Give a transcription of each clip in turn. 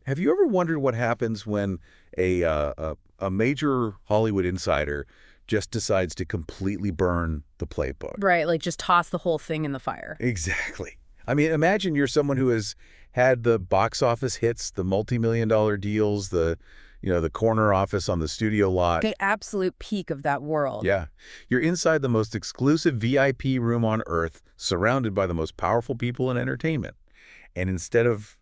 Have you ever wondered what happens when a major Hollywood insider just decides to completely burn the playbook? Right, like just toss the whole thing in the fire. Exactly. I mean, imagine you're someone who has had the box office hits, the multi-million-dollar deals, the corner office on the studio lot. The absolute peak of that world. Yeah. You're inside the most exclusive VIP room on Earth, surrounded by the most powerful people in entertainment. And instead of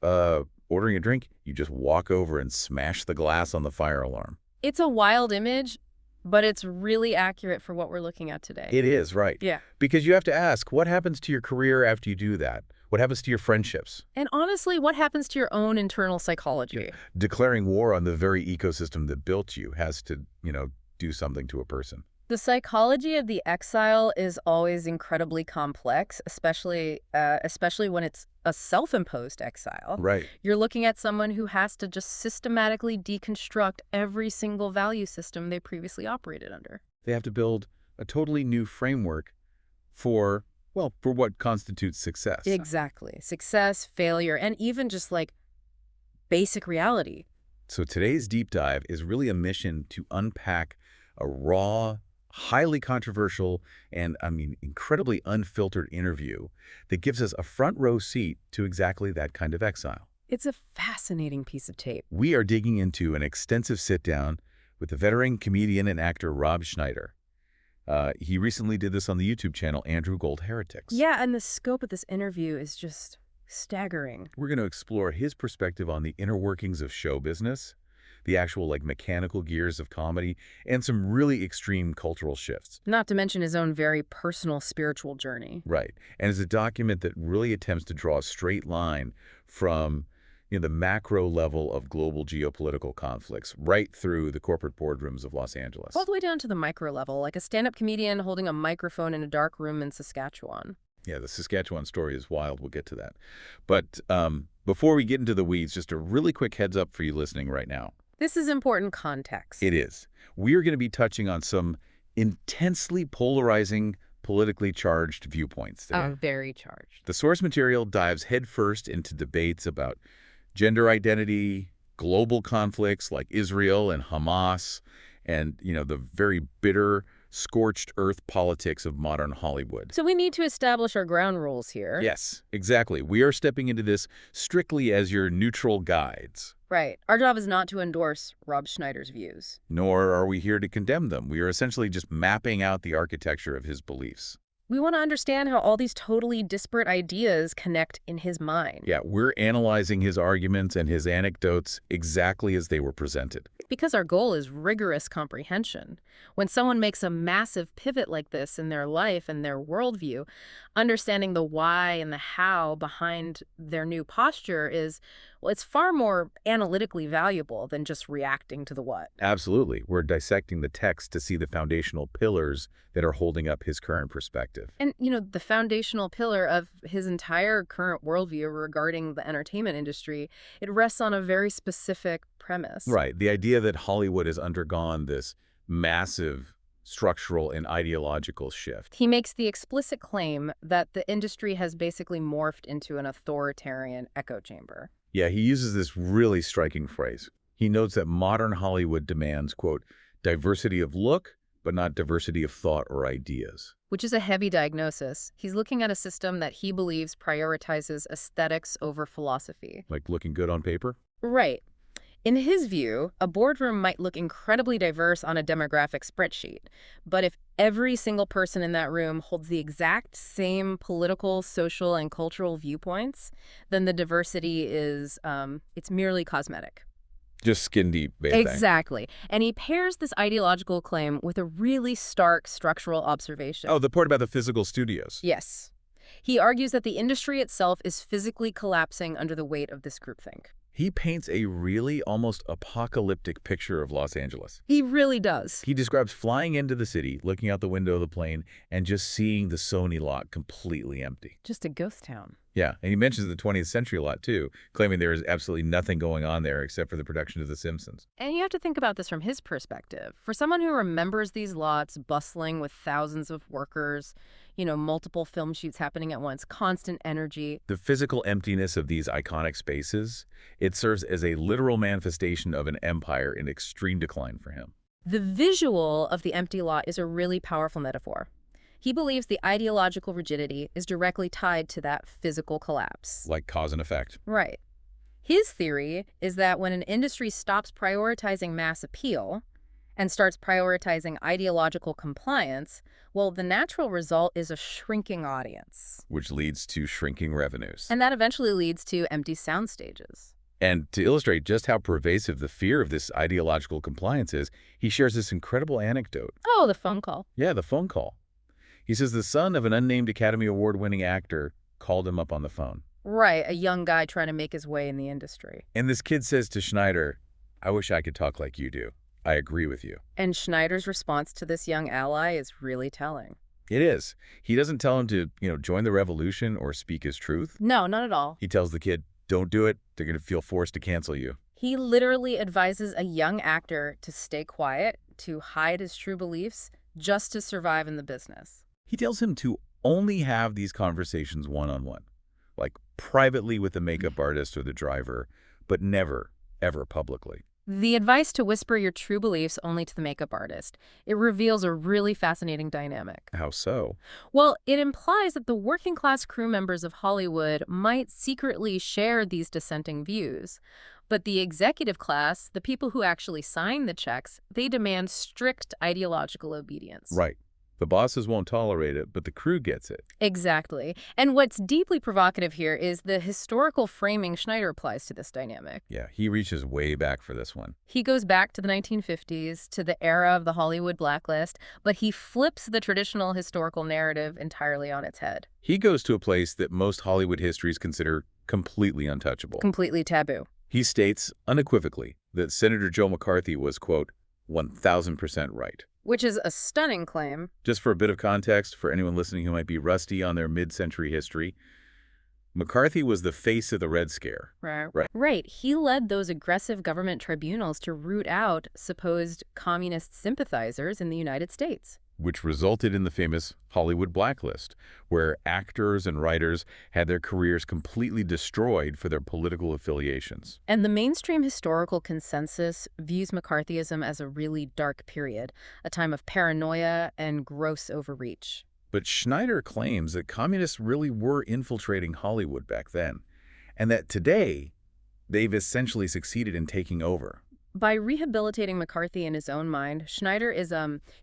ordering a drink, you just walk over and smash the glass on the fire alarm. It's a wild image, but it's really accurate for what we're looking at today. It is, right. Yeah. Because you have to ask, what happens to your career after you do that? What happens to your friendships? And honestly, what happens to your own internal psychology? Declaring war on the very ecosystem that built you has to, do something to a person. The psychology of the exile is always incredibly complex, especially when it's a self-imposed exile. Right. You're looking at someone who has to just systematically deconstruct every single value system they previously operated under. They have to build a totally new framework for what constitutes success. Exactly. Success, failure, and even just like basic reality. So today's deep dive is really a mission to unpack a raw, highly controversial, and, incredibly unfiltered interview that gives us a front row seat to exactly that kind of exile. It's a fascinating piece of tape. We are digging into an extensive sit-down with the veteran comedian and actor Rob Schneider. He recently did this on the YouTube channel Andrew Gold Heretics. Yeah, and the scope of this interview is just staggering. We're going to explore his perspective on the inner workings of show business, the actual mechanical gears of comedy, and some really extreme cultural shifts. Not to mention his own very personal spiritual journey. Right. And it's a document that really attempts to draw a straight line from the macro level of global geopolitical conflicts right through the corporate boardrooms of Los Angeles. All the way down to the micro level, like a stand-up comedian holding a microphone in a dark room in Saskatchewan. Yeah, the Saskatchewan story is wild. We'll get to that. But before we get into the weeds, just a really quick heads up for you listening right now. This is important context. It is. We are going to be touching on some intensely polarizing, politically charged viewpoints today. Oh, very charged. The source material dives headfirst into debates about gender identity, global conflicts like Israel and Hamas, and, the very bitter, scorched earth politics of modern Hollywood. So we need to establish our ground rules here. Yes, exactly. We are stepping into this strictly as your neutral guides. Right. Our job is not to endorse Rob Schneider's views. Nor are we here to condemn them. We are essentially just mapping out the architecture of his beliefs. We want to understand how all these totally disparate ideas connect in his mind. Yeah, we're analyzing his arguments and his anecdotes exactly as they were presented. Because our goal is rigorous comprehension. When someone makes a massive pivot like this in their life and their worldview, understanding the why and the how behind their new posture is, it's far more analytically valuable than just reacting to the what. Absolutely. We're dissecting the text to see the foundational pillars that are holding up his current perspective. And, the foundational pillar of his entire current worldview regarding the entertainment industry, it rests on a very specific premise. Right. The idea that Hollywood has undergone this massive structural and ideological shift. He makes the explicit claim that the industry has basically morphed into an authoritarian echo chamber. Yeah, he uses this really striking phrase. He notes that modern Hollywood demands, quote, diversity of look, but not diversity of thought or ideas. Which is a heavy diagnosis. He's looking at a system that he believes prioritizes aesthetics over philosophy. Like looking good on paper? Right. In his view, a boardroom might look incredibly diverse on a demographic spreadsheet, but if every single person in that room holds the exact same political, social, and cultural viewpoints, then the diversity is, it's merely cosmetic. Just skin deep, Exactly. And he pairs this ideological claim with a really stark structural observation. Oh, the part about the physical studios. Yes. He argues that the industry itself is physically collapsing under the weight of this groupthink. He paints a really almost apocalyptic picture of Los Angeles. He really does. He describes flying into the city, looking out the window of the plane, and just seeing the Sony lot completely empty. Just a ghost town. Yeah, and he mentions the 20th century a lot, too, claiming there is absolutely nothing going on there except for the production of The Simpsons. And you have to think about this from his perspective. For someone who remembers these lots bustling with thousands of workers, multiple film shoots happening at once, constant energy. The physical emptiness of these iconic spaces, it serves as a literal manifestation of an empire in extreme decline for him. The visual of the empty lot is a really powerful metaphor. He believes the ideological rigidity is directly tied to that physical collapse. Like cause and effect. Right. His theory is that when an industry stops prioritizing mass appeal and starts prioritizing ideological compliance, well, the natural result is a shrinking audience. Which leads to shrinking revenues. And that eventually leads to empty sound stages. And to illustrate just how pervasive the fear of this ideological compliance is, he shares this incredible anecdote. Oh, the phone call. Yeah, the phone call. He says the son of an unnamed Academy Award-winning actor called him up on the phone. Right, a young guy trying to make his way in the industry. And this kid says to Schneider, "I wish I could talk like you do. I agree with you." And Schneider's response to this young ally is really telling. It is. He doesn't tell him to, join the revolution or speak his truth. No, not at all. He tells the kid, "Don't do it. They're going to feel forced to cancel you." He literally advises a young actor to stay quiet, to hide his true beliefs, just to survive in the business. He tells him to only have these conversations one-on-one, like privately with the makeup artist or the driver, but never, ever publicly. The advice to whisper your true beliefs only to the makeup artist, it reveals a really fascinating dynamic. How so? Well, it implies that the working class crew members of Hollywood might secretly share these dissenting views. But the executive class, the people who actually sign the checks, they demand strict ideological obedience. Right. The bosses won't tolerate it, but the crew gets it. Exactly. And what's deeply provocative here is the historical framing Schneider applies to this dynamic. Yeah, he reaches way back for this one. He goes back to the 1950s, to the era of the Hollywood blacklist, but he flips the traditional historical narrative entirely on its head. He goes to a place that most Hollywood histories consider completely untouchable. Completely taboo. He states unequivocally that Senator Joe McCarthy was, quote, 1,000% right. Which is a stunning claim. Just for a bit of context, for anyone listening who might be rusty on their mid-century history, McCarthy was the face of the Red Scare. Right. He led those aggressive government tribunals to root out supposed communist sympathizers in the United States. Which resulted in the famous Hollywood blacklist, where actors and writers had their careers completely destroyed for their political affiliations. And the mainstream historical consensus views McCarthyism as a really dark period, a time of paranoia and gross overreach. But Schneider claims that communists really were infiltrating Hollywood back then, and that today they've essentially succeeded in taking over. By rehabilitating McCarthy in his own mind, Schneider is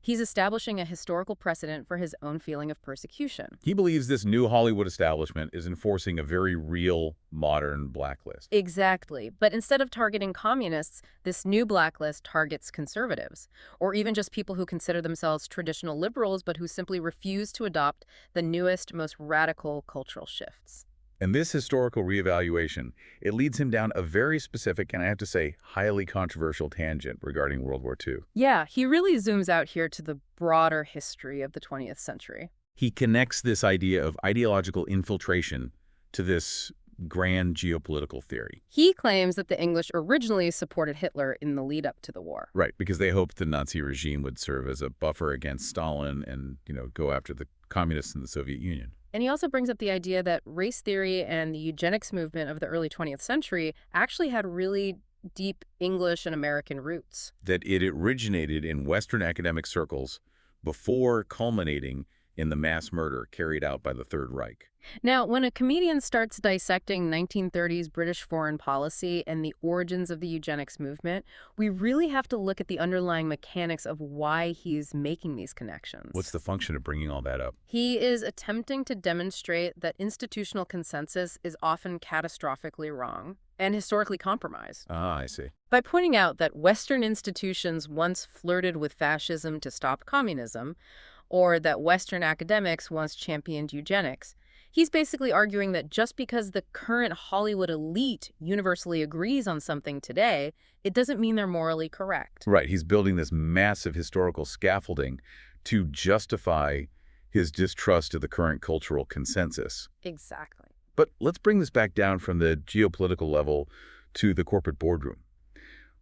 he's establishing a historical precedent for his own feeling of persecution. He believes this new Hollywood establishment is enforcing a very real, modern blacklist. Exactly. But instead of targeting communists, this new blacklist targets conservatives, or even just people who consider themselves traditional liberals but who simply refuse to adopt the newest, most radical cultural shifts. And this historical reevaluation, it leads him down a very specific, and I have to say, highly controversial tangent regarding World War II. Yeah, he really zooms out here to the broader history of the 20th century. He connects this idea of ideological infiltration to this grand geopolitical theory. He claims that the English originally supported Hitler in the lead up to the war. Right, because they hoped the Nazi regime would serve as a buffer against Stalin and, go after the communists in the Soviet Union. And he also brings up the idea that race theory and the eugenics movement of the early 20th century actually had really deep English and American roots. That it originated in Western academic circles before culminating in the mass murder carried out by the Third Reich. Now, when a comedian starts dissecting 1930s British foreign policy and the origins of the eugenics movement, we really have to look at the underlying mechanics of why he's making these connections. What's the function of bringing all that up? He is attempting to demonstrate that institutional consensus is often catastrophically wrong and historically compromised. Ah, I see. By pointing out that Western institutions once flirted with fascism to stop communism, or that Western academics once championed eugenics, he's basically arguing that just because the current Hollywood elite universally agrees on something today, it doesn't mean they're morally correct. Right. He's building this massive historical scaffolding to justify his distrust of the current cultural consensus. Exactly. But let's bring this back down from the geopolitical level to the corporate boardroom.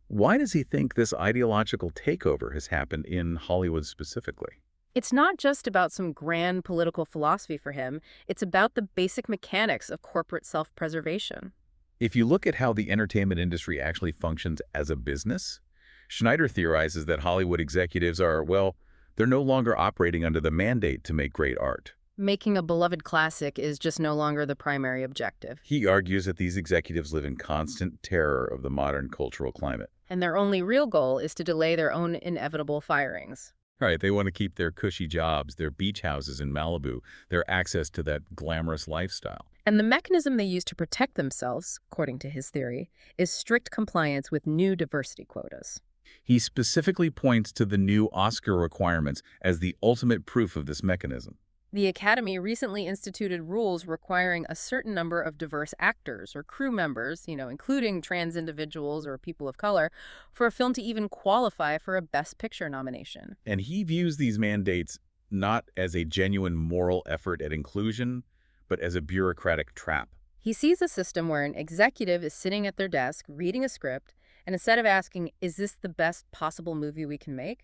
Why does he think this ideological takeover has happened in Hollywood specifically? It's not just about some grand political philosophy for him, it's about the basic mechanics of corporate self-preservation. If you look at how the entertainment industry actually functions as a business, Schneider theorizes that Hollywood executives are, well, they're no longer operating under the mandate to make great art. Making a beloved classic is just no longer the primary objective. He argues that these executives live in constant terror of the modern cultural climate. And their only real goal is to delay their own inevitable firings. Right, they want to keep their cushy jobs, their beach houses in Malibu, their access to that glamorous lifestyle. And the mechanism they use to protect themselves, according to his theory, is strict compliance with new diversity quotas. He specifically points to the new Oscar requirements as the ultimate proof of this mechanism. The Academy recently instituted rules requiring a certain number of diverse actors or crew members, including trans individuals or people of color, for a film to even qualify for a Best Picture nomination. And he views these mandates not as a genuine moral effort at inclusion, but as a bureaucratic trap. He sees a system where an executive is sitting at their desk reading a script, and instead of asking, is this the best possible movie we can make?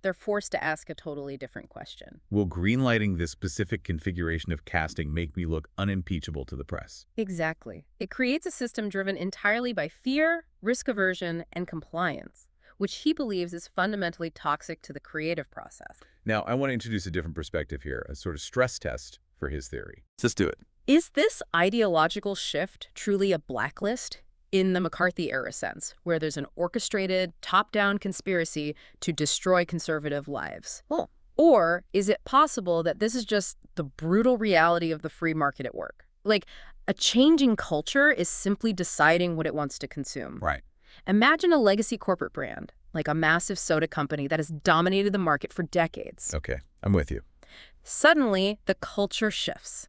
They're forced to ask a totally different question. Will greenlighting this specific configuration of casting make me look unimpeachable to the press? Exactly. It creates a system driven entirely by fear, risk aversion, and compliance, which he believes is fundamentally toxic to the creative process. Now, I want to introduce a different perspective here, a sort of stress test for his theory. Let's do it. Is this ideological shift truly a blacklist? In the McCarthy-era sense, where there's an orchestrated, top-down conspiracy to destroy conservative lives? Oh. Or is it possible that this is just the brutal reality of the free market at work? Like, a changing culture is simply deciding what it wants to consume. Right. Imagine a legacy corporate brand, like a massive soda company that has dominated the market for decades. Okay, I'm with you. Suddenly, the culture shifts.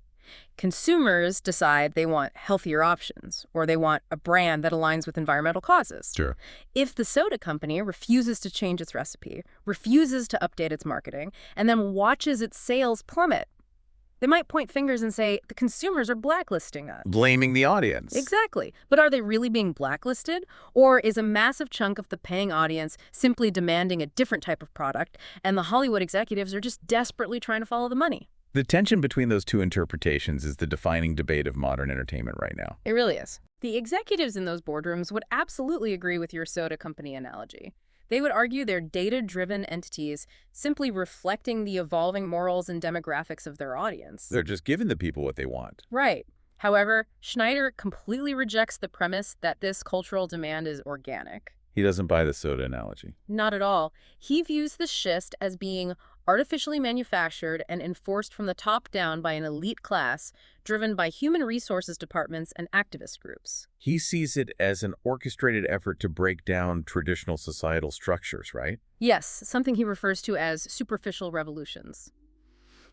Consumers decide they want healthier options, or they want a brand that aligns with environmental causes. Sure. If the soda company refuses to change its recipe, refuses to update its marketing, and then watches its sales plummet, they might point fingers and say, the consumers are blacklisting us. Blaming the audience. Exactly. But are they really being blacklisted? Or is a massive chunk of the paying audience simply demanding a different type of product, and the Hollywood executives are just desperately trying to follow the money? The tension between those two interpretations is the defining debate of modern entertainment right now. It really is. The executives in those boardrooms would absolutely agree with your soda company analogy. They would argue they're data-driven entities simply reflecting the evolving morals and demographics of their audience. They're just giving the people what they want. Right. However, Schneider completely rejects the premise that this cultural demand is organic. He doesn't buy the soda analogy. Not at all. He views the shift as being artificially manufactured and enforced from the top down by an elite class, driven by human resources departments and activist groups. He sees it as an orchestrated effort to break down traditional societal structures, right? Yes, something he refers to as superficial revolutions.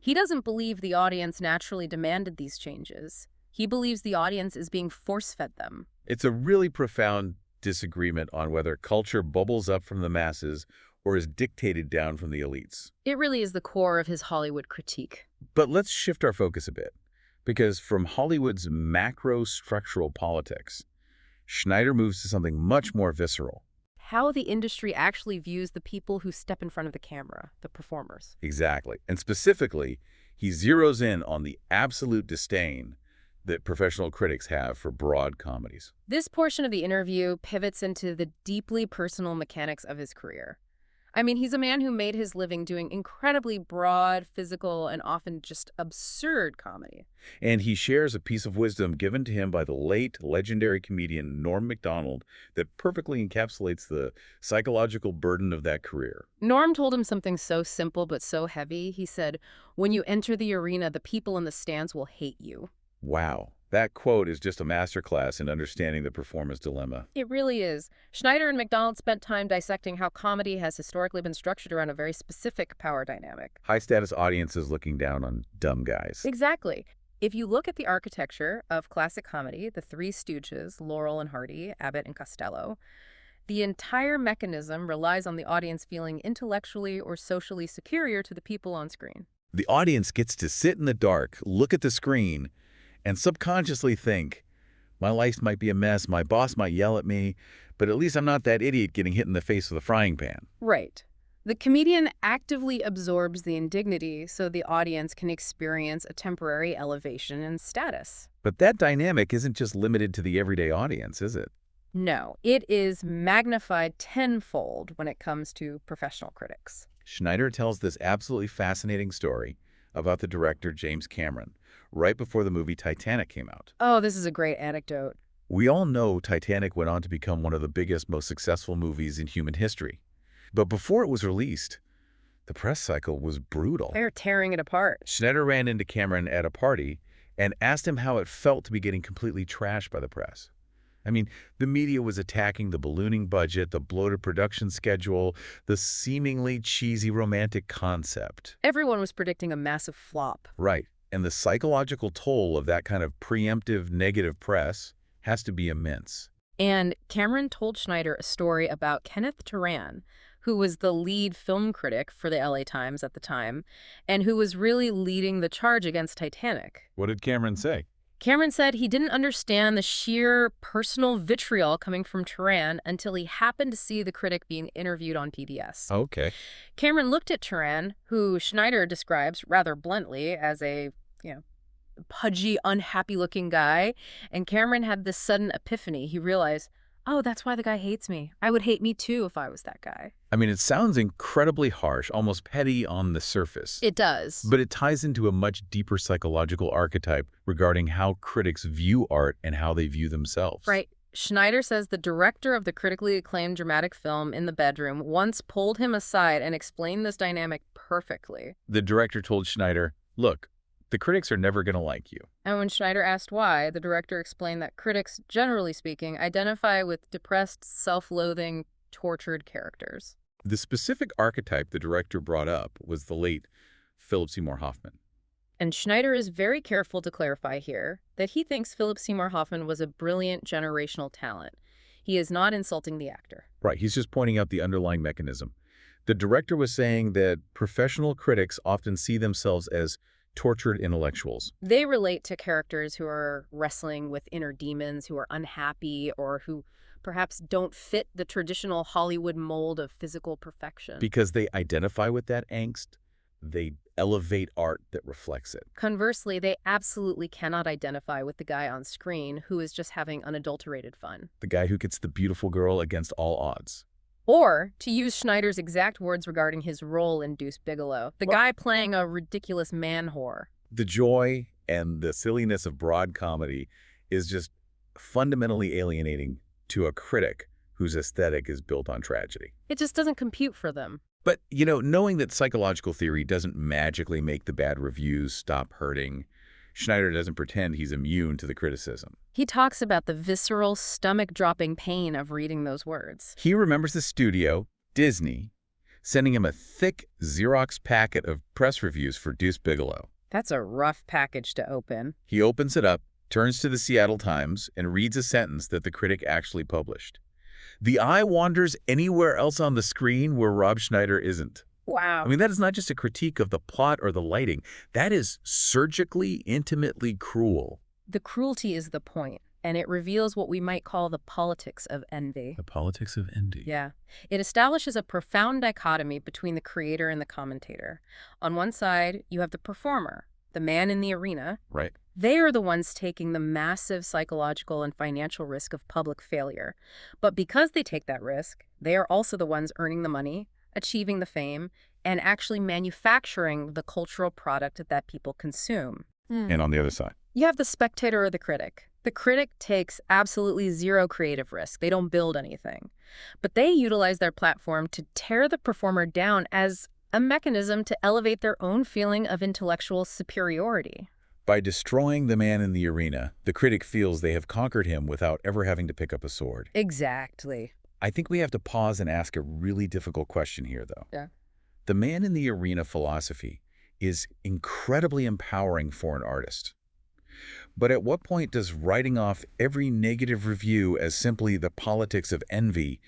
He doesn't believe the audience naturally demanded these changes. He believes the audience is being force-fed them. It's a really profound disagreement on whether culture bubbles up from the masses or is dictated down from the elites. It really is the core of his Hollywood critique. But let's shift our focus a bit, because from Hollywood's macro-structural politics, Schneider moves to something much more visceral. How the industry actually views the people who step in front of the camera, the performers. Exactly. And specifically, he zeroes in on the absolute disdain that professional critics have for broad comedies. This portion of the interview pivots into the deeply personal mechanics of his career. I mean, he's a man who made his living doing incredibly broad, physical, and often just absurd comedy. And he shares a piece of wisdom given to him by the late legendary comedian Norm Macdonald that perfectly encapsulates the psychological burden of that career. Norm told him something so simple but so heavy. He said, "When you enter the arena, the people in the stands will hate you." Wow. That quote is just a masterclass in understanding the performance dilemma. It really is. Schneider and McDonald spent time dissecting how comedy has historically been structured around a very specific power dynamic. High-status audiences looking down on dumb guys. Exactly. If you look at the architecture of classic comedy, the Three Stooges, Laurel and Hardy, Abbott and Costello, the entire mechanism relies on the audience feeling intellectually or socially superior to the people on screen. The audience gets to sit in the dark, look at the screen, and subconsciously think, my life might be a mess, my boss might yell at me, but at least I'm not that idiot getting hit in the face with a frying pan. Right. The comedian actively absorbs the indignity so the audience can experience a temporary elevation in status. But that dynamic isn't just limited to the everyday audience, is it? No, it is magnified tenfold when it comes to professional critics. Schneider tells this absolutely fascinating story about the director James Cameron right before the movie Titanic came out. Oh, this is a great anecdote. We all know Titanic went on to become one of the biggest, most successful movies in human history. But before it was released, the press cycle was brutal. They're tearing it apart. Schneider ran into Cameron at a party and asked him how it felt to be getting completely trashed by the press. I mean, the media was attacking the ballooning budget, the bloated production schedule, the seemingly cheesy romantic concept. Everyone was predicting a massive flop. Right. And the psychological toll of that kind of preemptive negative press has to be immense. And Cameron told Schneider a story about Kenneth Turan, who was the lead film critic for the LA Times at the time, and who was really leading the charge against Titanic. What did Cameron say? Cameron said he didn't understand the sheer personal vitriol coming from Turan until he happened to see the critic being interviewed on PBS. Okay. Cameron looked at Turan, who Schneider describes rather bluntly as a, pudgy, unhappy-looking guy, and Cameron had this sudden epiphany. He realized, oh, that's why the guy hates me. I would hate me too if I was that guy. I mean, it sounds incredibly harsh, almost petty on the surface. It does. But it ties into a much deeper psychological archetype regarding how critics view art and how they view themselves. Right. Schneider says the director of the critically acclaimed dramatic film In the Bedroom once pulled him aside and explained this dynamic perfectly. The director told Schneider, look, the critics are never going to like you. And when Schneider asked why, the director explained that critics, generally speaking, identify with depressed, self-loathing, tortured characters. The specific archetype the director brought up was the late Philip Seymour Hoffman. And Schneider is very careful to clarify here that he thinks Philip Seymour Hoffman was a brilliant generational talent. He is not insulting the actor. Right, he's just pointing out the underlying mechanism. The director was saying that professional critics often see themselves as tortured intellectuals. They relate to characters who are wrestling with inner demons, who are unhappy, or who perhaps don't fit the traditional Hollywood mold of physical perfection. Because they identify with that angst, they elevate art that reflects it. Conversely, they absolutely cannot identify with the guy on screen who is just having unadulterated fun. The guy who gets the beautiful girl against all odds. Or, to use Schneider's exact words regarding his role in Deuce Bigalow, the guy playing a ridiculous man-whore. The joy and the silliness of broad comedy is just fundamentally alienating to a critic whose aesthetic is built on tragedy. It just doesn't compute for them. But, knowing that psychological theory doesn't magically make the bad reviews stop hurting, Schneider doesn't pretend he's immune to the criticism. He talks about the visceral, stomach-dropping pain of reading those words. He remembers the studio, Disney, sending him a thick Xerox packet of press reviews for Deuce Bigalow. That's a rough package to open. He opens it up, turns to the Seattle Times, and reads a sentence that the critic actually published. The eye wanders anywhere else on the screen where Rob Schneider isn't. Wow. I mean, that is not just a critique of the plot or the lighting. That is surgically, intimately cruel. The cruelty is the point, and it reveals what we might call the politics of envy. The politics of envy. Yeah. It establishes a profound dichotomy between the creator and the commentator. On one side, you have the performer, the man in the arena. Right. They are the ones taking the massive psychological and financial risk of public failure. But because they take that risk, they are also the ones earning the money, achieving the fame, and actually manufacturing the cultural product that people consume. And on the other side? You have the spectator or the critic. The critic takes absolutely zero creative risk. They don't build anything. But they utilize their platform to tear the performer down as a mechanism to elevate their own feeling of intellectual superiority. By destroying the man in the arena, the critic feels they have conquered him without ever having to pick up a sword. Exactly. I think we have to pause and ask a really difficult question here, though. Yeah. The man in the arena philosophy is incredibly empowering for an artist. But at what point does writing off every negative review as simply the politics of envy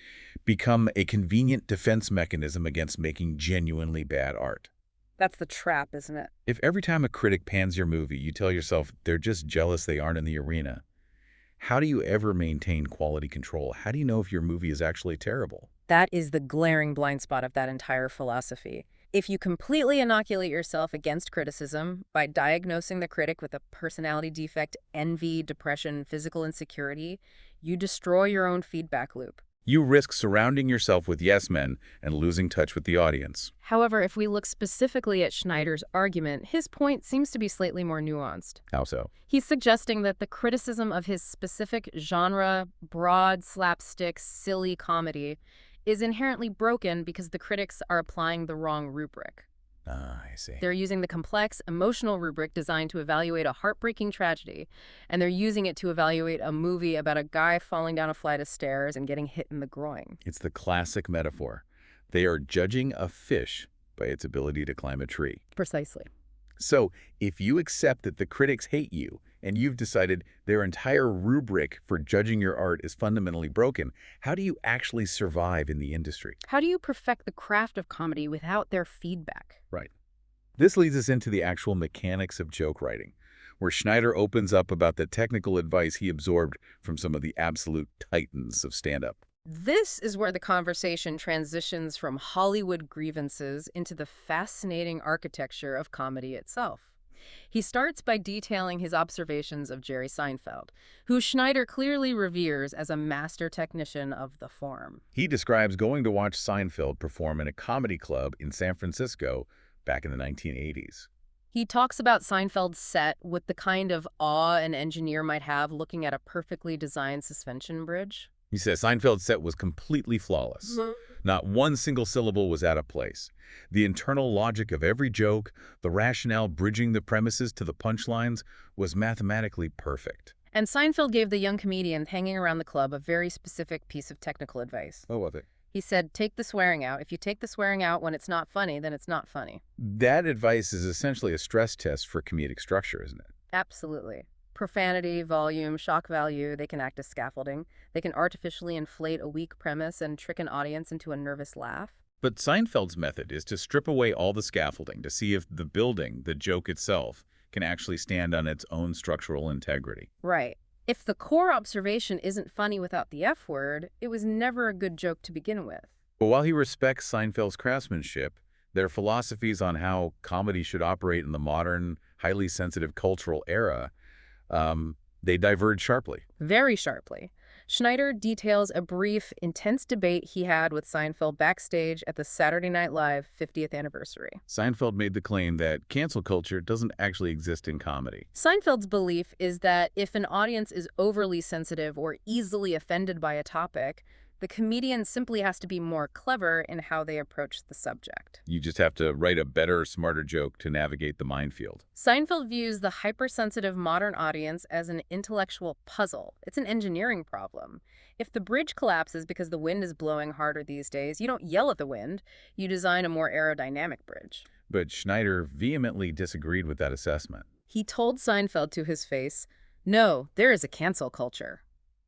become a convenient defense mechanism against making genuinely bad art? That's the trap, isn't it? If every time a critic pans your movie, you tell yourself they're just jealous they aren't in the arena, how do you ever maintain quality control? How do you know if your movie is actually terrible? That is the glaring blind spot of that entire philosophy. If you completely inoculate yourself against criticism by diagnosing the critic with a personality defect, envy, depression, physical insecurity, you destroy your own feedback loop. You risk surrounding yourself with yes men and losing touch with the audience. However, if we look specifically at Schneider's argument, his point seems to be slightly more nuanced. How so? He's suggesting that the criticism of his specific genre, broad, slapstick, silly comedy, is inherently broken because the critics are applying the wrong rubric. Ah, I see. They're using the complex, emotional rubric designed to evaluate a heartbreaking tragedy, and they're using it to evaluate a movie about a guy falling down a flight of stairs and getting hit in the groin. It's the classic metaphor. They are judging a fish by its ability to climb a tree. Precisely. So, if you accept that the critics hate you and you've decided their entire rubric for judging your art is fundamentally broken, how do you actually survive in the industry? How do you perfect the craft of comedy without their feedback? Right. This leads us into the actual mechanics of joke writing, where Schneider opens up about the technical advice he absorbed from some of the absolute titans of stand-up. This is where the conversation transitions from Hollywood grievances into the fascinating architecture of comedy itself. He starts by detailing his observations of Jerry Seinfeld, who Schneider clearly reveres as a master technician of the form. He describes going to watch Seinfeld perform in a comedy club in San Francisco back in the 1980s. He talks about Seinfeld's set with the kind of awe an engineer might have looking at a perfectly designed suspension bridge. He says Seinfeld's set was completely flawless. Not one single syllable was out of place. The internal logic of every joke, the rationale bridging the premises to the punchlines, was mathematically perfect. And Seinfeld gave the young comedian hanging around the club a very specific piece of technical advice. Oh, was it? He said, take the swearing out. If you take the swearing out when it's not funny, then it's not funny. That advice is essentially a stress test for comedic structure, isn't it? Absolutely. Profanity, volume, shock value, they can act as scaffolding. They can artificially inflate a weak premise and trick an audience into a nervous laugh. But Seinfeld's method is to strip away all the scaffolding to see if the building, the joke itself, can actually stand on its own structural integrity. Right. If the core observation isn't funny without the F word, it was never a good joke to begin with. But while he respects Seinfeld's craftsmanship, their philosophies on how comedy should operate in the modern, highly sensitive cultural era, they diverge sharply. Very sharply. Schneider details a brief, intense debate he had with Seinfeld backstage at the Saturday Night Live 50th anniversary. Seinfeld made the claim that cancel culture doesn't actually exist in comedy. Seinfeld's belief is that if an audience is overly sensitive or easily offended by a topic, the comedian simply has to be more clever in how they approach the subject. You just have to write a better, smarter joke to navigate the minefield. Seinfeld views the hypersensitive modern audience as an intellectual puzzle. It's an engineering problem. If the bridge collapses because the wind is blowing harder these days, you don't yell at the wind. You design a more aerodynamic bridge. But Schneider vehemently disagreed with that assessment. He told Seinfeld to his face, "No, there is a cancel culture."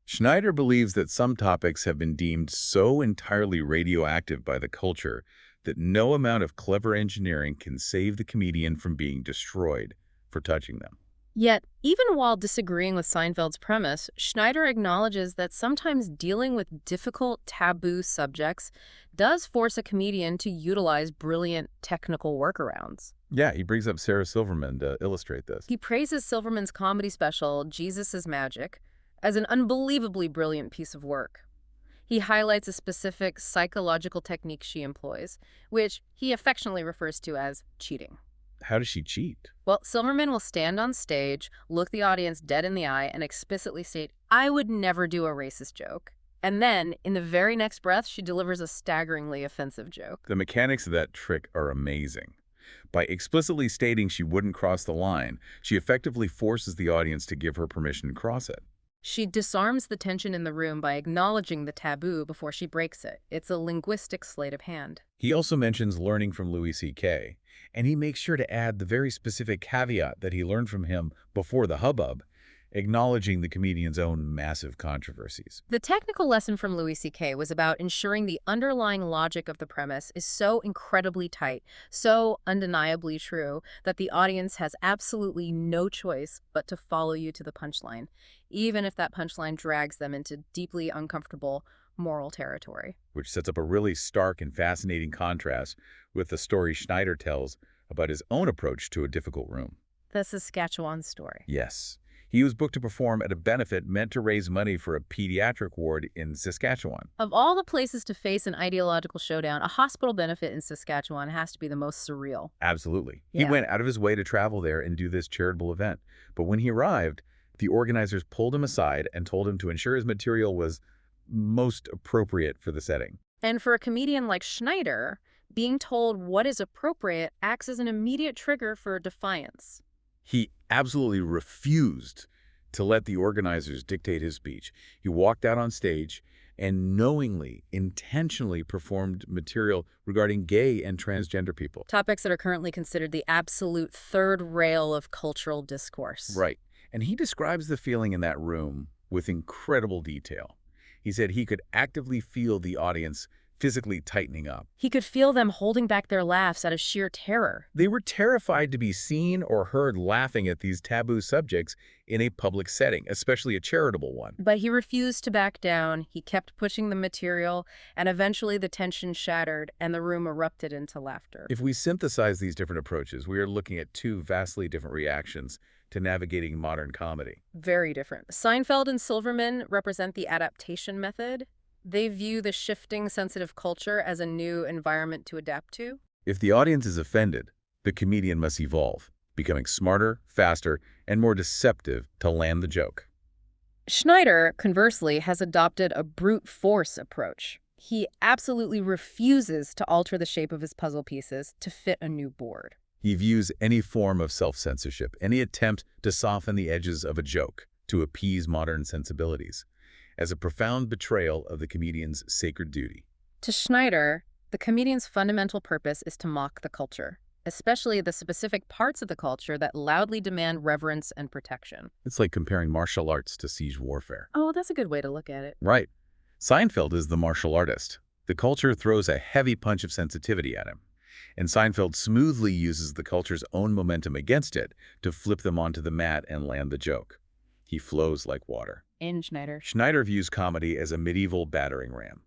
Schneider believes that some topics have been deemed so entirely radioactive by the culture that no amount of clever engineering can save the comedian from being destroyed for touching them. Yet, even while disagreeing with Seinfeld's premise, Schneider acknowledges that sometimes dealing with difficult, taboo subjects does force a comedian to utilize brilliant technical workarounds. Yeah, he brings up Sarah Silverman to illustrate this. He praises Silverman's comedy special, Jesus is Magic, as an unbelievably brilliant piece of work. He highlights a specific psychological technique she employs, which he affectionately refers to as cheating. How does she cheat? Well, Silverman will stand on stage, look the audience dead in the eye, and explicitly state, "I would never do a racist joke." And then, in the very next breath, she delivers a staggeringly offensive joke. The mechanics of that trick are amazing. By explicitly stating she wouldn't cross the line, she effectively forces the audience to give her permission to cross it. She disarms the tension in the room by acknowledging the taboo before she breaks it. It's a linguistic sleight of hand. He also mentions learning from Louis C.K., and he makes sure to add the very specific caveat that he learned from him before the hubbub, acknowledging the comedian's own massive controversies. The technical lesson from Louis C.K. was about ensuring the underlying logic of the premise is so incredibly tight, so undeniably true, that the audience has absolutely no choice but to follow you to the punchline, even if that punchline drags them into deeply uncomfortable moral territory. Which sets up a really stark and fascinating contrast with the story Schneider tells about his own approach to a difficult room. The Saskatchewan story. Yes. He was booked to perform at a benefit meant to raise money for a pediatric ward in Saskatchewan. Of all the places to face an ideological showdown, a hospital benefit in Saskatchewan has to be the most surreal. Absolutely. He Yeah. went out of his way to travel there and do this charitable event. But when he arrived, the organizers pulled him aside and told him to ensure his material was most appropriate for the setting. And for a comedian like Schneider, being told what is appropriate acts as an immediate trigger for defiance. He absolutely refused to let the organizers dictate his speech. He walked out on stage and knowingly, intentionally performed material regarding gay and transgender people. Topics that are currently considered the absolute third rail of cultural discourse. Right. And he describes the feeling in that room with incredible detail. He said he could actively feel the audience physically tightening up. He could feel them holding back their laughs out of sheer terror. They were terrified to be seen or heard laughing at these taboo subjects in a public setting, especially a charitable one. But he refused to back down. He kept pushing the material, and eventually the tension shattered and the room erupted into laughter. If we synthesize these different approaches, we are looking at two vastly different reactions to navigating modern comedy. Very different. Seinfeld and Silverman represent the adaptation method. They view the shifting, sensitive culture as a new environment to adapt to. If the audience is offended, the comedian must evolve, becoming smarter, faster, and more deceptive to land the joke. Schneider, conversely, has adopted a brute force approach. He absolutely refuses to alter the shape of his puzzle pieces to fit a new board. He views any form of self-censorship, any attempt to soften the edges of a joke to appease modern sensibilities, as a profound betrayal of the comedian's sacred duty. To Schneider, the comedian's fundamental purpose is to mock the culture, especially the specific parts of the culture that loudly demand reverence and protection. It's like comparing martial arts to siege warfare. Oh, that's a good way to look at it. Right. Seinfeld is the martial artist. The culture throws a heavy punch of sensitivity at him, and Seinfeld smoothly uses the culture's own momentum against it to flip them onto the mat and land the joke. He flows like water. In Schneider. Schneider views comedy as a medieval battering ram.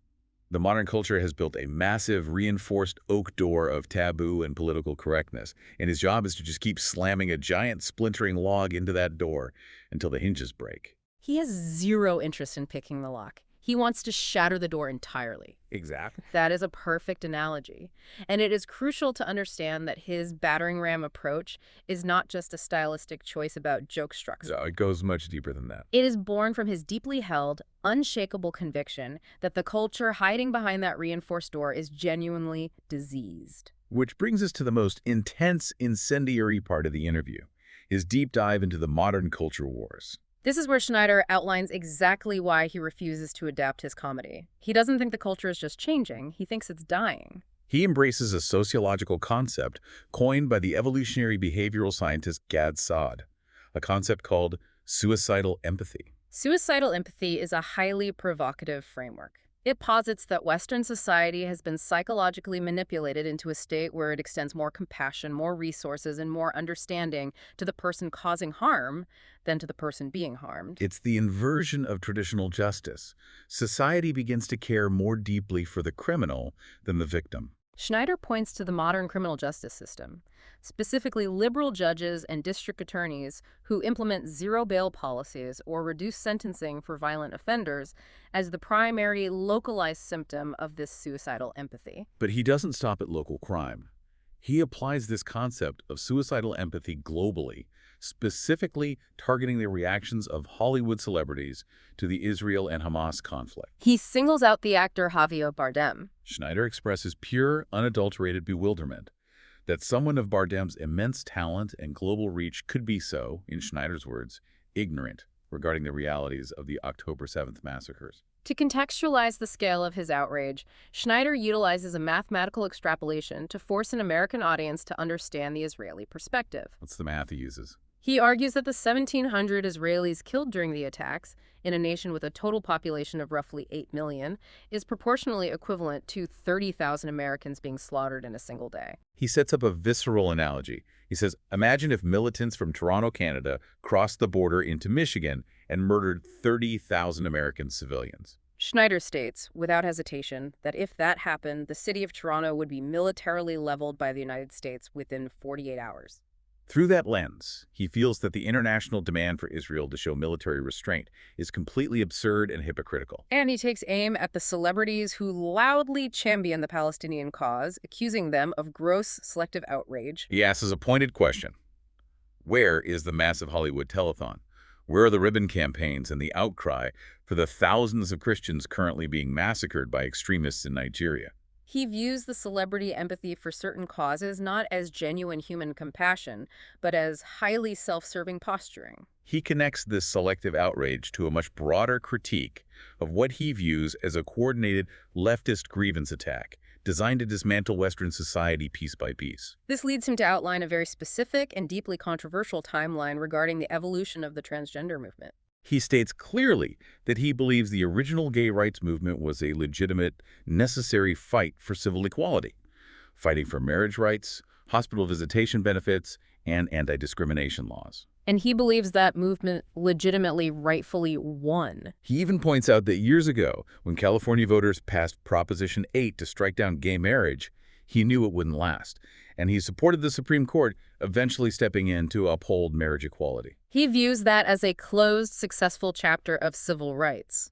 The modern culture has built a massive, reinforced oak door of taboo and political correctness, and his job is to just keep slamming a giant splintering log into that door until the hinges break. He has zero interest in picking the lock. He wants to shatter the door entirely. Exactly. That is a perfect analogy. And it is crucial to understand that his battering ram approach is not just a stylistic choice about joke structure. So it goes much deeper than that. It is born from his deeply held, unshakable conviction that the culture hiding behind that reinforced door is genuinely diseased. Which brings us to the most intense, incendiary part of the interview, his deep dive into the modern culture wars. This is where Schneider outlines exactly why he refuses to adapt his comedy. He doesn't think the culture is just changing, he thinks it's dying. He embraces a sociological concept coined by the evolutionary behavioral scientist Gad Saad, a concept called suicidal empathy. Suicidal empathy is a highly provocative framework. It posits that Western society has been psychologically manipulated into a state where it extends more compassion, more resources, and more understanding to the person causing harm than to the person being harmed. It's the inversion of traditional justice. Society begins to care more deeply for the criminal than the victim. Schneider points to the modern criminal justice system, specifically liberal judges and district attorneys who implement zero bail policies or reduce sentencing for violent offenders as the primary localized symptom of this suicidal empathy. But he doesn't stop at local crime. He applies this concept of suicidal empathy globally, specifically targeting the reactions of Hollywood celebrities to the Israel and Hamas conflict. He singles out the actor Javier Bardem. Schneider expresses pure, unadulterated bewilderment that someone of Bardem's immense talent and global reach could be so, in Schneider's words, ignorant regarding the realities of the October 7th massacres. To contextualize the scale of his outrage, Schneider utilizes a mathematical extrapolation to force an American audience to understand the Israeli perspective. What's the math he uses? He argues that the 1,700 Israelis killed during the attacks, in a nation with a total population of roughly 8 million, is proportionally equivalent to 30,000 Americans being slaughtered in a single day. He sets up a visceral analogy. He says, imagine if militants from Toronto, Canada, crossed the border into Michigan and murdered 30,000 American civilians. Schneider states, without hesitation, that if that happened, the city of Toronto would be militarily leveled by the United States within 48 hours. Through that lens, he feels that the international demand for Israel to show military restraint is completely absurd and hypocritical. And he takes aim at the celebrities who loudly champion the Palestinian cause, accusing them of gross selective outrage. He asks a pointed question. Where is the massive Hollywood telethon? Where are the ribbon campaigns and the outcry for the thousands of Christians currently being massacred by extremists in Nigeria? He views the celebrity empathy for certain causes not as genuine human compassion, but as highly self-serving posturing. He connects this selective outrage to a much broader critique of what he views as a coordinated leftist grievance attack designed to dismantle Western society piece by piece. This leads him to outline a very specific and deeply controversial timeline regarding the evolution of the transgender movement. He states clearly that he believes the original gay rights movement was a legitimate, necessary fight for civil equality, fighting for marriage rights, hospital visitation benefits, and anti-discrimination laws. And he believes that movement legitimately, rightfully won. He even points out that years ago, when California voters passed Proposition 8 to strike down gay marriage, he knew it wouldn't last, and he supported the Supreme Court eventually stepping in to uphold marriage equality. He views that as a closed, successful chapter of civil rights.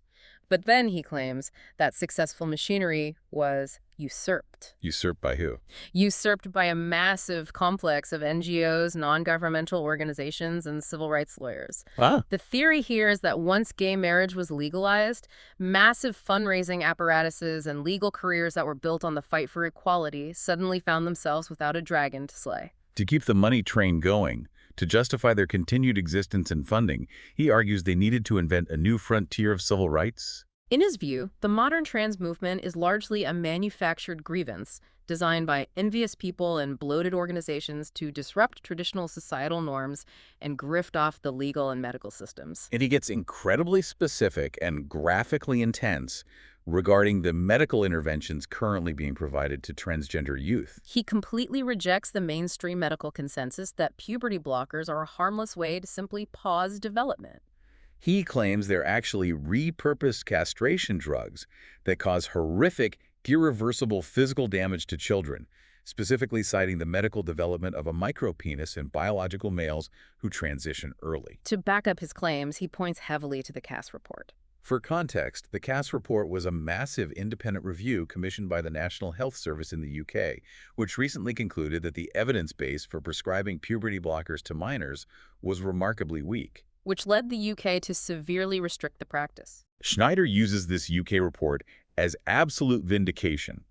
But then, he claims, that successful machinery was usurped. Usurped by who? Usurped by a massive complex of NGOs, non-governmental organizations, and civil rights lawyers. Wow. The theory here is that once gay marriage was legalized, massive fundraising apparatuses and legal careers that were built on the fight for equality suddenly found themselves without a dragon to slay. To keep the money train going, to justify their continued existence and funding, he argues they needed to invent a new frontier of civil rights. In his view, the modern trans movement is largely a manufactured grievance designed by envious people and bloated organizations to disrupt traditional societal norms and grift off the legal and medical systems. And he gets incredibly specific and graphically intense regarding the medical interventions currently being provided to transgender youth. He completely rejects the mainstream medical consensus that puberty blockers are a harmless way to simply pause development. He claims they're actually repurposed castration drugs that cause horrific, irreversible physical damage to children, specifically citing the medical development of a micropenis in biological males who transition early. To back up his claims, he points heavily to the Cass report. For context, the Cass report was a massive independent review commissioned by the National Health Service in the UK, which recently concluded that the evidence base for prescribing puberty blockers to minors was remarkably weak, which led the UK to severely restrict the practice. Schneider uses this UK report as absolute vindication,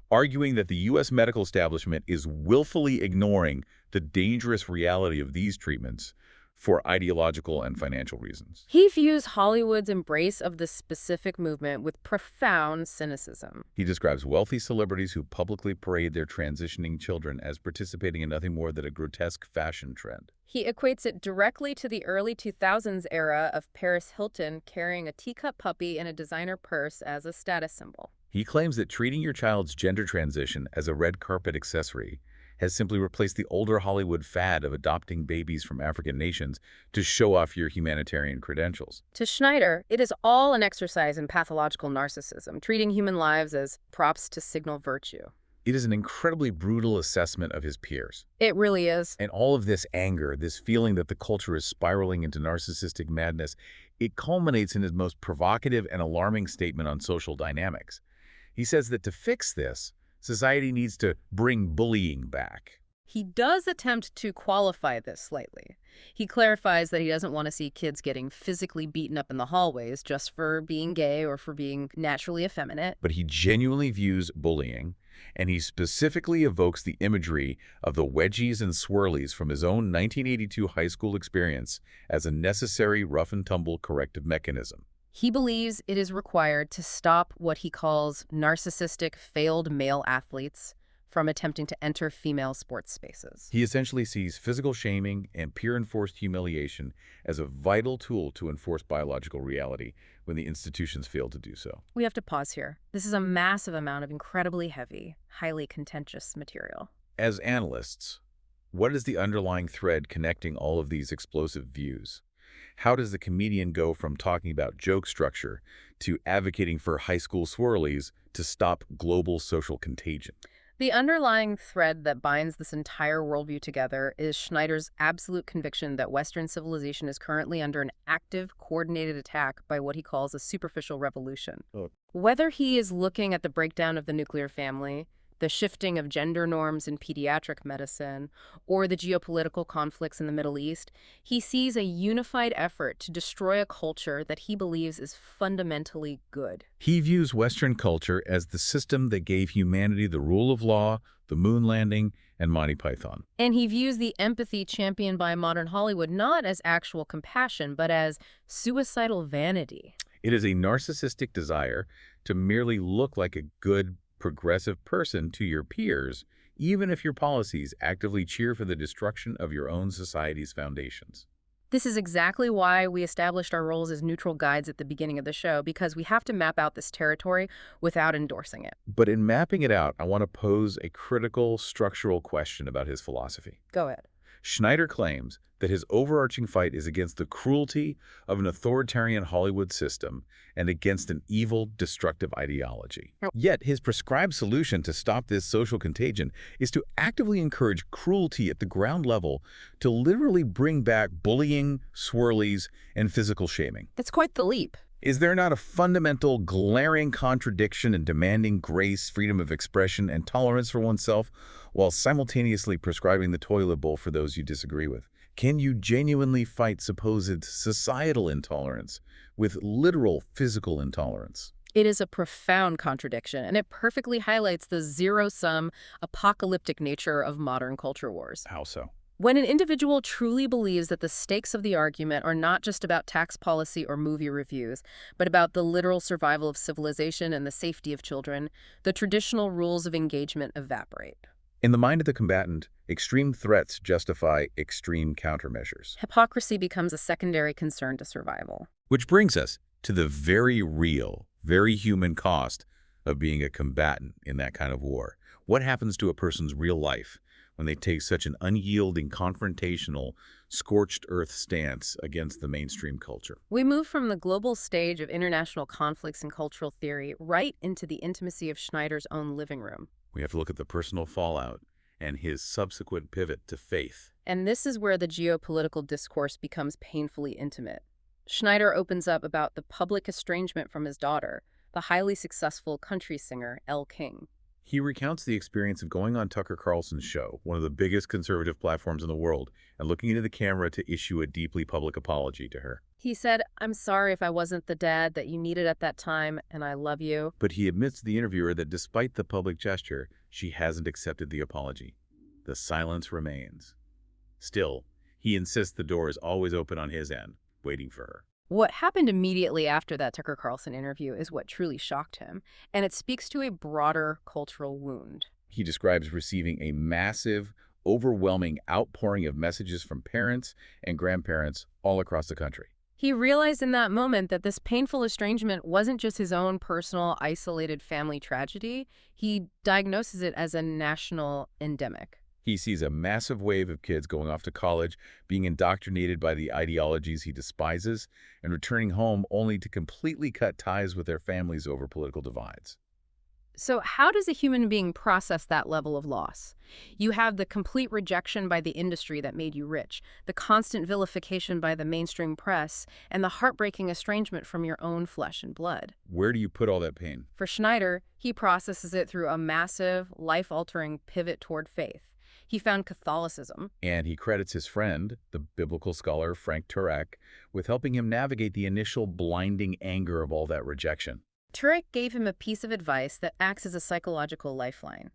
arguing that the U.S. medical establishment is willfully ignoring the dangerous reality of these treatments for ideological and financial reasons. He views Hollywood's embrace of this specific movement with profound cynicism. He describes wealthy celebrities who publicly parade their transitioning children as participating in nothing more than a grotesque fashion trend. He equates it directly to the early 2000s era of Paris Hilton carrying a teacup puppy in a designer purse as a status symbol. He claims that treating your child's gender transition as a red carpet accessory has simply replaced the older Hollywood fad of adopting babies from African nations to show off your humanitarian credentials. To Schneider, it is all an exercise in pathological narcissism, treating human lives as props to signal virtue. It is an incredibly brutal assessment of his peers. It really is. And all of this anger, this feeling that the culture is spiraling into narcissistic madness, it culminates in his most provocative and alarming statement on social dynamics. He says that to fix this, society needs to bring bullying back. He does attempt to qualify this slightly. He clarifies that he doesn't want to see kids getting physically beaten up in the hallways just for being gay or for being naturally effeminate. But he genuinely views bullying, and he specifically evokes the imagery of the wedgies and swirlies from his own 1982 high school experience as a necessary rough-and-tumble corrective mechanism. He believes it is required to stop what he calls narcissistic failed male athletes from attempting to enter female sports spaces. He essentially sees physical shaming and peer-enforced humiliation as a vital tool to enforce biological reality when the institutions fail to do so. We have to pause here. This is a massive amount of incredibly heavy, highly contentious material. As analysts, what is the underlying thread connecting all of these explosive views? How does the comedian go from talking about joke structure to advocating for high school swirlies to stop global social contagion? The underlying thread that binds this entire worldview together is Schneider's absolute conviction that Western civilization is currently under an active, coordinated attack by what he calls a superficial revolution. Oh. Whether he is looking at the breakdown of the nuclear family, the shifting of gender norms in pediatric medicine, or the geopolitical conflicts in the Middle East, he sees a unified effort to destroy a culture that he believes is fundamentally good. He views Western culture as the system that gave humanity the rule of law, the moon landing, and Monty Python. And he views the empathy championed by modern Hollywood not as actual compassion, but as suicidal vanity. It is a narcissistic desire to merely look like a good, progressive person to your peers, even if your policies actively cheer for the destruction of your own society's foundations. This is exactly why we established our roles as neutral guides at the beginning of the show, because we have to map out this territory without endorsing it. But in mapping it out, I want to pose a critical structural question about his philosophy. Go ahead. Schneider claims that his overarching fight is against the cruelty of an authoritarian Hollywood system and against an evil, destructive ideology. Yet his prescribed solution to stop this social contagion is to actively encourage cruelty at the ground level, to literally bring back bullying, swirlies, and physical shaming. That's quite the leap. Is there not a fundamental, glaring contradiction in demanding grace, freedom of expression, and tolerance for oneself, while simultaneously prescribing the toilet bowl for those you disagree with? Can you genuinely fight supposed societal intolerance with literal physical intolerance? It is a profound contradiction, and it perfectly highlights the zero-sum, apocalyptic nature of modern culture wars. How so? When an individual truly believes that the stakes of the argument are not just about tax policy or movie reviews, but about the literal survival of civilization and the safety of children, the traditional rules of engagement evaporate. In the mind of the combatant, extreme threats justify extreme countermeasures. Hypocrisy becomes a secondary concern to survival. Which brings us to the very real, very human cost of being a combatant in that kind of war. What happens to a person's real life when they take such an unyielding, confrontational, scorched earth stance against the mainstream culture? We move from the global stage of international conflicts and cultural theory right into the intimacy of Schneider's own living room. We have to look at the personal fallout and his subsequent pivot to faith. And this is where the geopolitical discourse becomes painfully intimate. Schneider opens up about the public estrangement from his daughter, the highly successful country singer Elle King. He recounts the experience of going on Tucker Carlson's show, one of the biggest conservative platforms in the world, and looking into the camera to issue a deeply public apology to her. He said, "I'm sorry if I wasn't the dad that you needed at that time, and I love you." But he admits to the interviewer that despite the public gesture, she hasn't accepted the apology. The silence remains. Still, he insists the door is always open on his end, waiting for her. What happened immediately after that Tucker Carlson interview is what truly shocked him, and it speaks to a broader cultural wound. He describes receiving a massive, overwhelming outpouring of messages from parents and grandparents all across the country. He realized in that moment that this painful estrangement wasn't just his own personal, isolated family tragedy. He diagnoses it as a national endemic. He sees a massive wave of kids going off to college, being indoctrinated by the ideologies he despises, and returning home only to completely cut ties with their families over political divides. So how does a human being process that level of loss? You have the complete rejection by the industry that made you rich, the constant vilification by the mainstream press, and the heartbreaking estrangement from your own flesh and blood. Where do you put all that pain? For Schneider, he processes it through a massive, life-altering pivot toward faith. He found Catholicism. And he credits his friend, the biblical scholar Frank Turek, with helping him navigate the initial blinding anger of all that rejection. Turek gave him a piece of advice that acts as a psychological lifeline.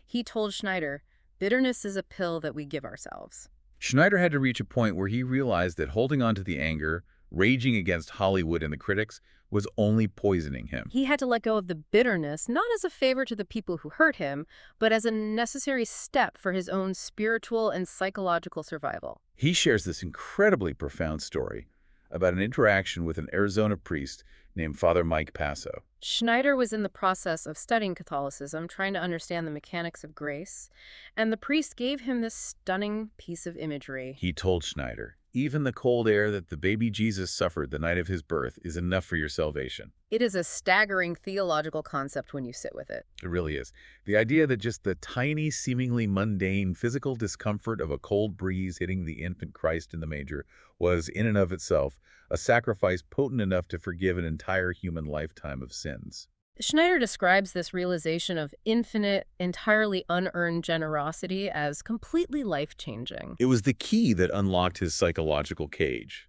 He told Schneider, "Bitterness is a pill that we give ourselves." Schneider had to reach a point where he realized that holding on to the anger raging against Hollywood and the critics, was only poisoning him. He had to let go of the bitterness, not as a favor to the people who hurt him, but as a necessary step for his own spiritual and psychological survival. He shares this incredibly profound story about an interaction with an Arizona priest named Father Mike Passo. Schneider was in the process of studying Catholicism, trying to understand the mechanics of grace, and the priest gave him this stunning piece of imagery. He told Schneider, "Even the cold air that the baby Jesus suffered the night of his birth is enough for your salvation." It is a staggering theological concept when you sit with it. It really is. The idea that just the tiny, seemingly mundane physical discomfort of a cold breeze hitting the infant Christ in the manger was, in and of itself, a sacrifice potent enough to forgive an entire human lifetime of sins. Schneider describes this realization of infinite, entirely unearned generosity as completely life-changing. It was the key that unlocked his psychological cage.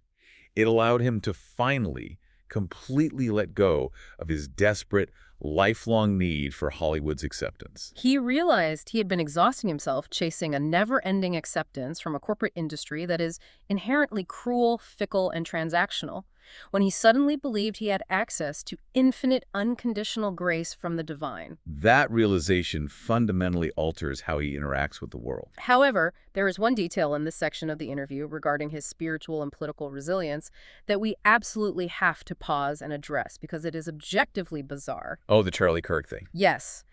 It allowed him to finally, completely let go of his desperate, lifelong need for Hollywood's acceptance. He realized he had been exhausting himself chasing a never-ending acceptance from a corporate industry that is inherently cruel, fickle, and transactional, when he suddenly believed he had access to infinite, unconditional grace from the divine. That realization fundamentally alters how he interacts with the world. However, there is one detail in this section of the interview regarding his spiritual and political resilience that we absolutely have to pause and address because it is objectively bizarre. Oh, the Charlie Kirk thing. Yes.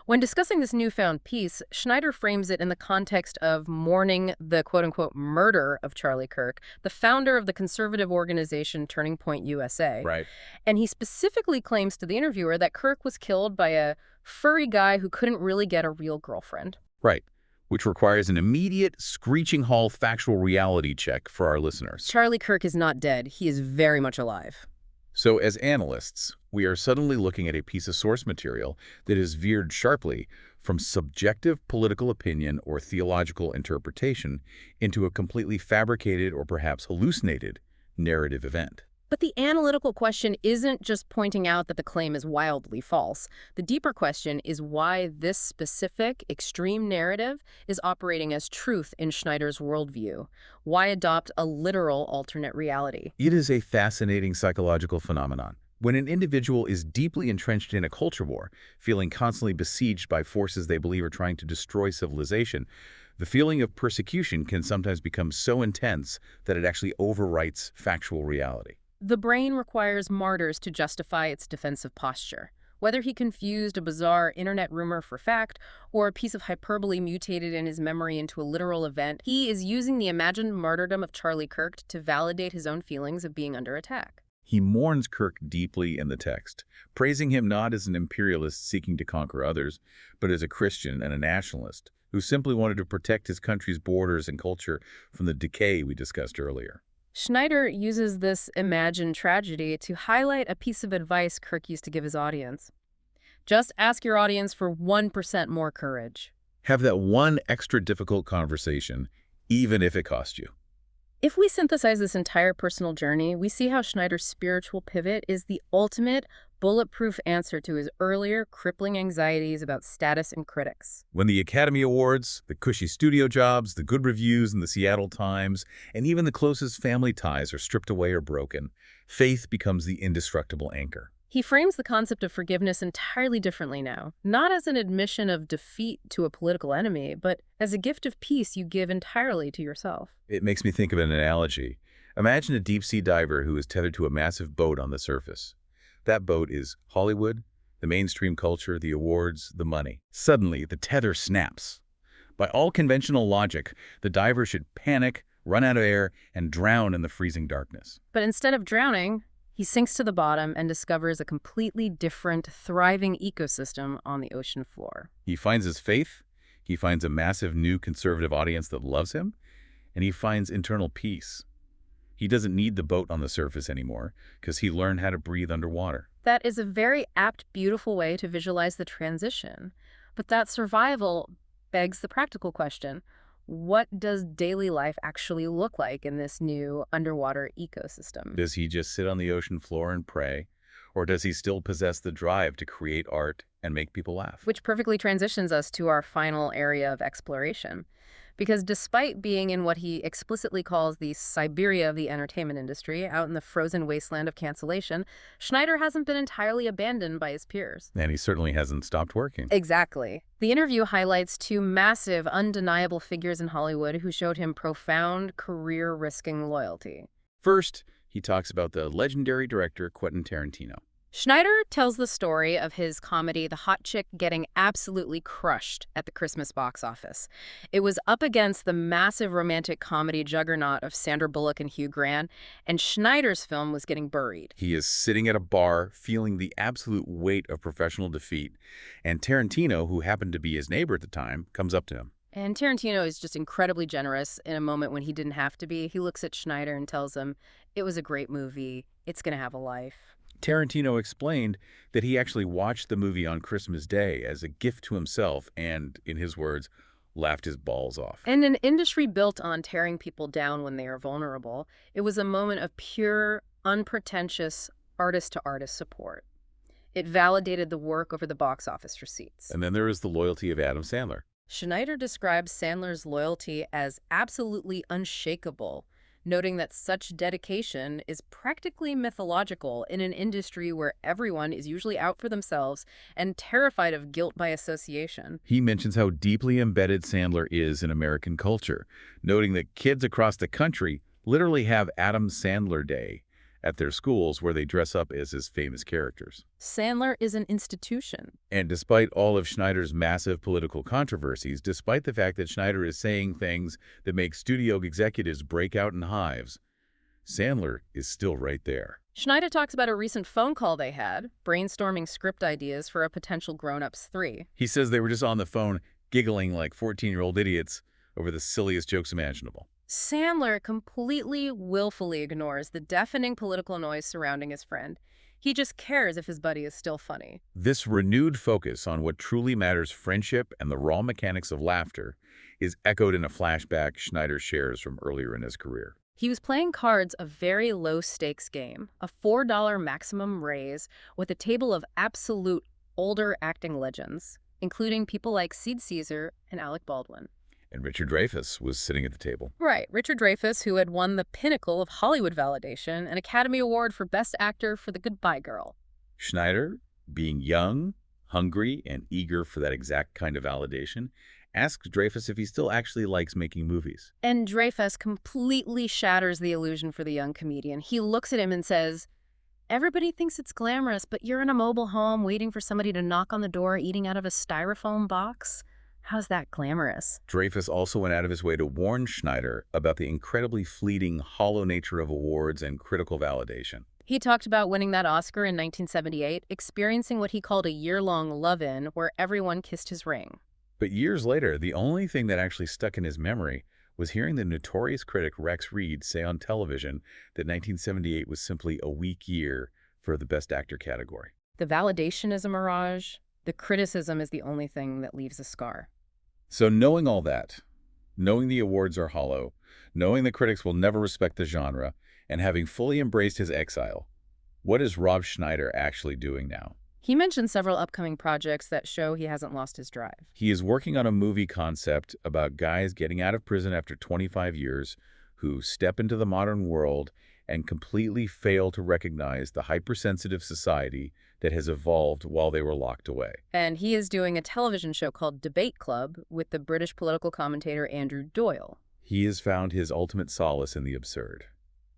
When discussing this newfound peace, Schneider frames it in the context of mourning the quote-unquote murder of Charlie Kirk, the founder of the conservative organization Turning Point USA. Right. And he specifically claims to the interviewer that Kirk was killed by a furry guy who couldn't really get a real girlfriend. Right. Which requires an immediate, screeching halt factual reality check for our listeners. Charlie Kirk is not dead. He is very much alive. So as analysts, we are suddenly looking at a piece of source material that is veered sharply from subjective political opinion or theological interpretation into a completely fabricated or perhaps hallucinated narrative event. But the analytical question isn't just pointing out that the claim is wildly false. The deeper question is why this specific, extreme narrative is operating as truth in Schneider's worldview. Why adopt a literal alternate reality? It is a fascinating psychological phenomenon. When an individual is deeply entrenched in a culture war, feeling constantly besieged by forces they believe are trying to destroy civilization, the feeling of persecution can sometimes become so intense that it actually overwrites factual reality. The brain requires martyrs to justify its defensive posture. Whether he confused a bizarre internet rumor for fact or a piece of hyperbole mutated in his memory into a literal event, he is using the imagined martyrdom of Charlie Kirk to validate his own feelings of being under attack. He mourns Kirk deeply in the text, praising him not as an imperialist seeking to conquer others, but as a Christian and a nationalist who simply wanted to protect his country's borders and culture from the decay we discussed earlier. Schneider uses this imagined tragedy to highlight a piece of advice Kirk used to give his audience. Just ask your audience for 1% more courage. Have that one extra difficult conversation, even if it costs you. If we synthesize this entire personal journey, we see how Schneider's spiritual pivot is the ultimate, bulletproof answer to his earlier crippling anxieties about status and critics. When the Academy Awards, the cushy studio jobs, the good reviews in the Seattle Times, and even the closest family ties are stripped away or broken, faith becomes the indestructible anchor. He frames the concept of forgiveness entirely differently now, not as an admission of defeat to a political enemy, but as a gift of peace you give entirely to yourself. It makes me think of an analogy. Imagine a deep-sea diver who is tethered to a massive boat on the surface. That boat is Hollywood, the mainstream culture, the awards, the money. Suddenly, the tether snaps. By all conventional logic, the diver should panic, run out of air, and drown in the freezing darkness. But instead of drowning, he sinks to the bottom and discovers a completely different, thriving ecosystem on the ocean floor. He finds his faith, he finds a massive new conservative audience that loves him, and he finds internal peace. He doesn't need the boat on the surface anymore because he learned how to breathe underwater. That is a very apt, beautiful way to visualize the transition. But that survival begs the practical question. What does daily life actually look like in this new underwater ecosystem? Does he just sit on the ocean floor and pray? Or does he still possess the drive to create art and make people laugh? Which perfectly transitions us to our final area of exploration. Because despite being in what he explicitly calls the Siberia of the entertainment industry, out in the frozen wasteland of cancellation, Schneider hasn't been entirely abandoned by his peers. And he certainly hasn't stopped working. Exactly. The interview highlights two massive, undeniable figures in Hollywood who showed him profound, career-risking loyalty. First, he talks about the legendary director Quentin Tarantino. Schneider tells the story of his comedy The Hot Chick getting absolutely crushed at the Christmas box office. It was up against the massive romantic comedy juggernaut of Sandra Bullock and Hugh Grant, and Schneider's film was getting buried. He is sitting at a bar, feeling the absolute weight of professional defeat, and Tarantino, who happened to be his neighbor at the time, comes up to him. And Tarantino is just incredibly generous in a moment when he didn't have to be. He looks at Schneider and tells him, "It was a great movie. It's going to have a life." Tarantino explained that he actually watched the movie on Christmas Day as a gift to himself and, in his words, laughed his balls off. In an industry built on tearing people down when they are vulnerable, it was a moment of pure, unpretentious, artist-to-artist support. It validated the work over the box office receipts. And then there is the loyalty of Adam Sandler. Schneider describes Sandler's loyalty as absolutely unshakable, noting that such dedication is practically mythological in an industry where everyone is usually out for themselves and terrified of guilt by association. He mentions how deeply embedded Sandler is in American culture, noting that kids across the country literally have Adam Sandler Day at their schools where they dress up as his famous characters. Sandler is an institution. And despite all of Schneider's massive political controversies, despite the fact that Schneider is saying things that make studio executives break out in hives, Sandler is still right there. Schneider talks about a recent phone call they had, brainstorming script ideas for a potential Grown Ups 3. He says they were just on the phone giggling like 14-year-old idiots over the silliest jokes imaginable. Sandler completely, willfully ignores the deafening political noise surrounding his friend. He just cares if his buddy is still funny. This renewed focus on what truly matters, friendship and the raw mechanics of laughter, is echoed in a flashback Schneider shares from earlier in his career. He was playing cards a very low-stakes game, a $4 maximum raise, with a table of absolute older acting legends, including people like Sid Caesar and Alec Baldwin. And Richard Dreyfuss was sitting at the table. Right, Richard Dreyfuss, who had won the pinnacle of Hollywood validation, an Academy Award for Best Actor for The Goodbye Girl. Schneider, being young, hungry, and eager for that exact kind of validation, asks Dreyfuss if he still actually likes making movies. And Dreyfuss completely shatters the illusion for the young comedian. He looks at him and says, "Everybody thinks it's glamorous, but you're in a mobile home waiting for somebody to knock on the door eating out of a styrofoam box? How's that glamorous?" Dreyfuss also went out of his way to warn Schneider about the incredibly fleeting, hollow nature of awards and critical validation. He talked about winning that Oscar in 1978, experiencing what he called a year-long love-in where everyone kissed his ring. But years later, the only thing that actually stuck in his memory was hearing the notorious critic Rex Reed say on television that 1978 was simply a weak year for the Best Actor category. The validation is a mirage. The criticism is the only thing that leaves a scar. So knowing all that, knowing the awards are hollow, knowing the critics will never respect the genre, and having fully embraced his exile, what is Rob Schneider actually doing now? He mentioned several upcoming projects that show he hasn't lost his drive. He is working on a movie concept about guys getting out of prison after 25 years who step into the modern world and completely fail to recognize the hypersensitive society that has evolved while they were locked away. And he is doing a television show called Debate Club with the British political commentator Andrew Doyle. He has found his ultimate solace in the absurd.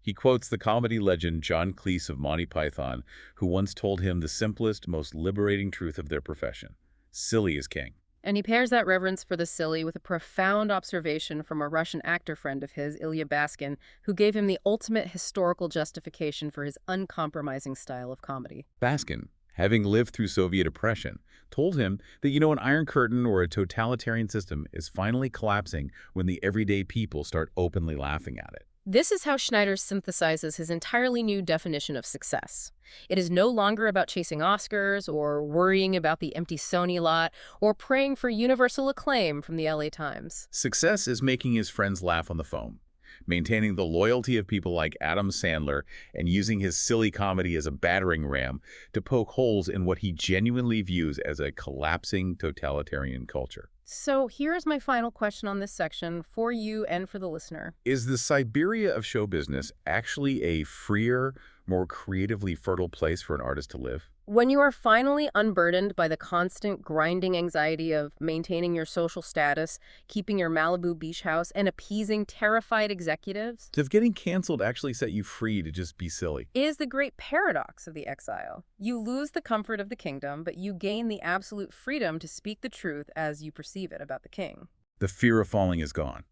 He quotes the comedy legend John Cleese of Monty Python, who once told him the simplest, most liberating truth of their profession: silly is king. And he pairs that reverence for the silly with a profound observation from a Russian actor friend of his, Ilya Baskin, who gave him the ultimate historical justification for his uncompromising style of comedy. Baskin, having lived through Soviet oppression, told him that, an Iron Curtain or a totalitarian system is finally collapsing when the everyday people start openly laughing at it. This is how Schneider synthesizes his entirely new definition of success. It is no longer about chasing Oscars or worrying about the empty Sony lot or praying for universal acclaim from the LA Times. Success is making his friends laugh on the phone, maintaining the loyalty of people like Adam Sandler, and using his silly comedy as a battering ram to poke holes in what he genuinely views as a collapsing totalitarian culture. So here's my final question on this section for you and for the listener. Is the Siberia of show business actually a freer, more creatively fertile place for an artist to live? When you are finally unburdened by the constant grinding anxiety of maintaining your social status, keeping your Malibu beach house, and appeasing terrified executives, Does getting canceled actually set you free to just be silly? is the great paradox of the exile. You lose the comfort of the kingdom, but you gain the absolute freedom to speak the truth as you perceive it about the king. The fear of falling is gone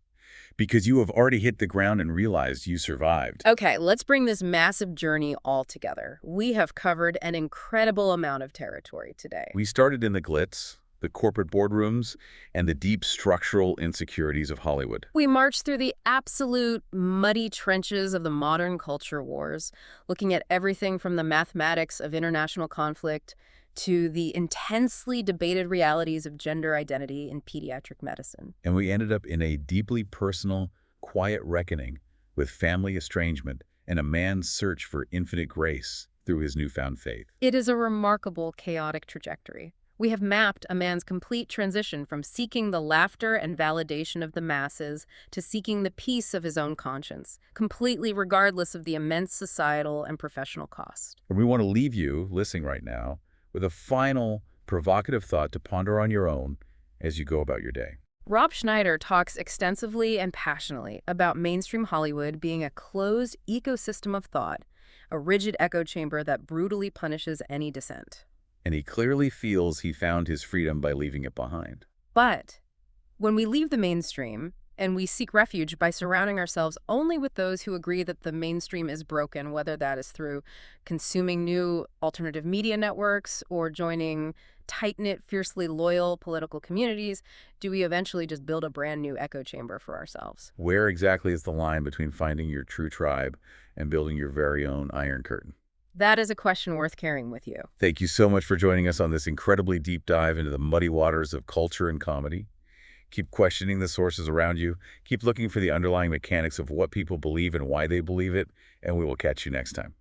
because you have already hit the ground and realized you survived. Okay, let's bring this massive journey all together. We have covered an incredible amount of territory today. We started in the glitz, the corporate boardrooms, and the deep structural insecurities of Hollywood. We marched through the absolute muddy trenches of the modern culture wars, looking at everything from the mathematics of international conflict to the intensely debated realities of gender identity in pediatric medicine. And we ended up in a deeply personal, quiet reckoning with family estrangement and a man's search for infinite grace through his newfound faith. It is a remarkable, chaotic trajectory. We have mapped a man's complete transition from seeking the laughter and validation of the masses to seeking the peace of his own conscience, completely regardless of the immense societal and professional cost. And we want to leave you, listening right now, with a final provocative thought to ponder on your own as you go about your day. Rob Schneider talks extensively and passionately about mainstream Hollywood being a closed ecosystem of thought, a rigid echo chamber that brutally punishes any dissent. And he clearly feels he found his freedom by leaving it behind. But when we leave the mainstream and we seek refuge by surrounding ourselves only with those who agree that the mainstream is broken, whether that is through consuming new alternative media networks or joining tight-knit, fiercely loyal political communities, do we eventually just build a brand new echo chamber for ourselves? Where exactly is the line between finding your true tribe and building your very own Iron Curtain? That is a question worth carrying with you. Thank you so much for joining us on this incredibly deep dive into the muddy waters of culture and comedy. Keep questioning the sources around you. Keep looking for the underlying mechanics of what people believe and why they believe it, and we will catch you next time.